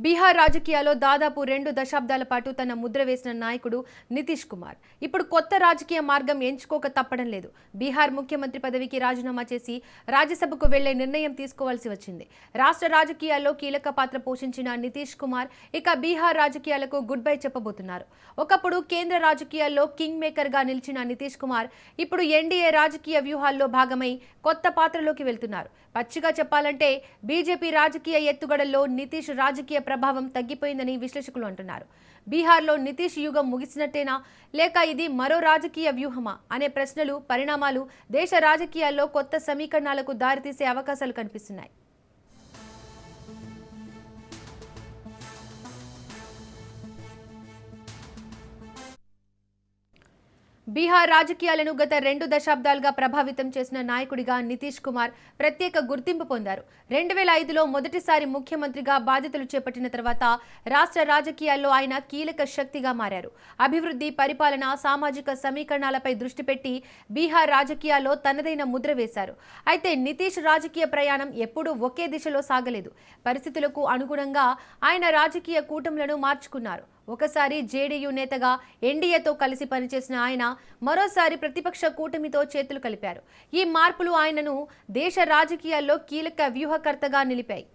బీహార్ రాజకీయాల్లో దాదాపు 2 దశాబ్దాల పాటు తన ముద్ర వేసిన నాయకుడు నితీష్ కుమార్ ఇప్పుడు కొత్త రాజకీయ మార్గం ఎంచుకోక తప్పడం లేదు. బీహార్ ముఖ్యమంత్రి పదవికి రాజీనామా చేసి రాజ్యసభకు వెళ్లే నిర్ణయం తీసుకోవాల్సి వచ్చింది. రాష్ట్ర రాజకీయాల్లో కీలక పాత్ర పోషించిన నితీష్ కుమార్ ఇక బీహార్ రాజకీయాలకు గుడ్ బై చెప్పబోతున్నారు. ఒకప్పుడు కేంద్ర రాజకీయాల్లో కింగ్ మేకర్ గా నిలిచిన నితీష్ కుమార్ ఇప్పుడు ఎన్డీఏ రాజకీయ వ్యూహాల్లో భాగమై కొత్త పాత్రలోకి వెళ్తున్నారు. పచ్చిగా చెప్పాలంటే బీజేపీ రాజకీయ ఎత్తుగడల్లో నితీష్ రాజకీయ ప్రభావం తగ్గిపోయిందని విశ్లేషకులు అంటున్నారు. బీహార్లో నితీష్ యుగం ముగిసినట్టేనా, లేక ఇది మరో రాజకీయ వ్యూహమా అనే ప్రశ్నలు, పరిణామాలు దేశ రాజకీయాల్లో కొత్త సమీకరణాలకు దారితీసే అవకాశాలు కనిపిస్తున్నాయి. బీహార్ రాజకీయాలను గత 2 దశాబ్దాలుగా ప్రభావితం చేసిన నాయకుడిగా నితీష్ కుమార్ ప్రత్యేక గుర్తింపు పొందారు. 2005లో మొదటిసారి ముఖ్యమంత్రిగా బాధ్యతలు చేపట్టిన తర్వాత రాష్ట్ర రాజకీయాల్లో ఆయన కీలక శక్తిగా మారారు. అభివృద్ధి, పరిపాలన, సామాజిక సమీకరణాలపై దృష్టి పెట్టి బీహార్ రాజకీయాల్లో తనదైన ముద్ర వేశారు. అయితే నితీష్ రాజకీయ ప్రయాణం ఎప్పుడూ ఒకే దిశలో సాగలేదు. పరిస్థితులకు అనుగుణంగా ఆయన రాజకీయ కూటములను మార్చుకున్నారు. ఒకసారి జేడీయూ నేతగా ఎన్డీఏతో కలిసి పనిచేసిన ఆయన మరోసారి ప్రతిపక్ష కూటమితో చేతులు కలిపారు. ఈ మార్పులు ఆయనను దేశ రాజకీయాల్లో కీలక వ్యూహకర్తగా నిలిపాయి.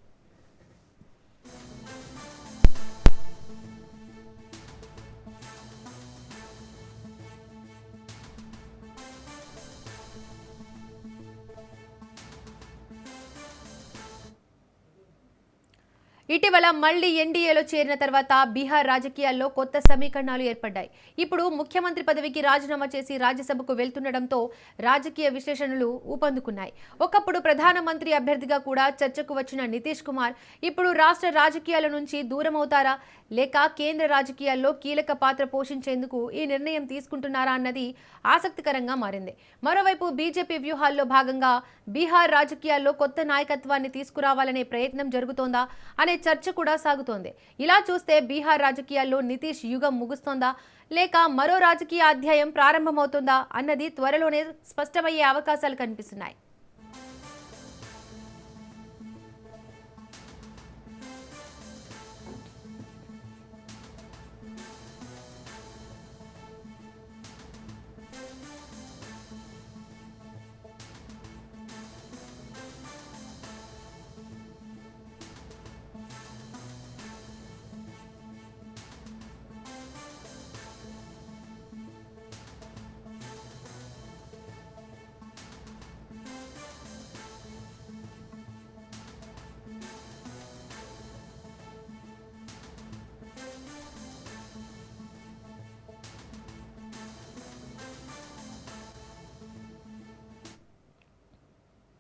ఇటీవల మళ్లీ ఎన్డీఏలో చేరిన తర్వాత బీహార్ రాజకీయాల్లో కొత్త సమీకరణాలు ఏర్పడ్డాయి. ఇప్పుడు ముఖ్యమంత్రి పదవికి రాజీనామా చేసి రాజ్యసభకు వెళ్తుండటంతో రాజకీయ విశ్లేషణలు ఊపందుకున్నాయి. ఒకప్పుడు ప్రధానమంత్రి అభ్యర్థిగా కూడా చర్చకు వచ్చిన నితీష్ కుమార్ ఇప్పుడు రాష్ట్ర రాజకీయాల నుంచి దూరమవుతారా, లేక కేంద్ర రాజకీయాల్లో కీలక పాత్ర పోషించేందుకు ఈ నిర్ణయం తీసుకుంటున్నారా అన్నది ఆసక్తికరంగా మారింది. మరోవైపు బీజేపీ వ్యూహాల్లో భాగంగా బీహార్ రాజకీయాల్లో కొత్త నాయకత్వాన్ని తీసుకురావాలనే ప్రయత్నం జరుగుతోందా అనే చర్చ కూడా సాగుతోంది. ఇలా చూస్తే బీహార్ రాజకీయాల్లో నితీష్ యుగం ముగుస్తోందా, లేక మరో రాజకీయ అధ్యాయం ప్రారంభమవుతుందా అన్నది త్వరలోనే స్పష్టమయ్యే అవకాశాలు కనిపిస్తున్నాయి.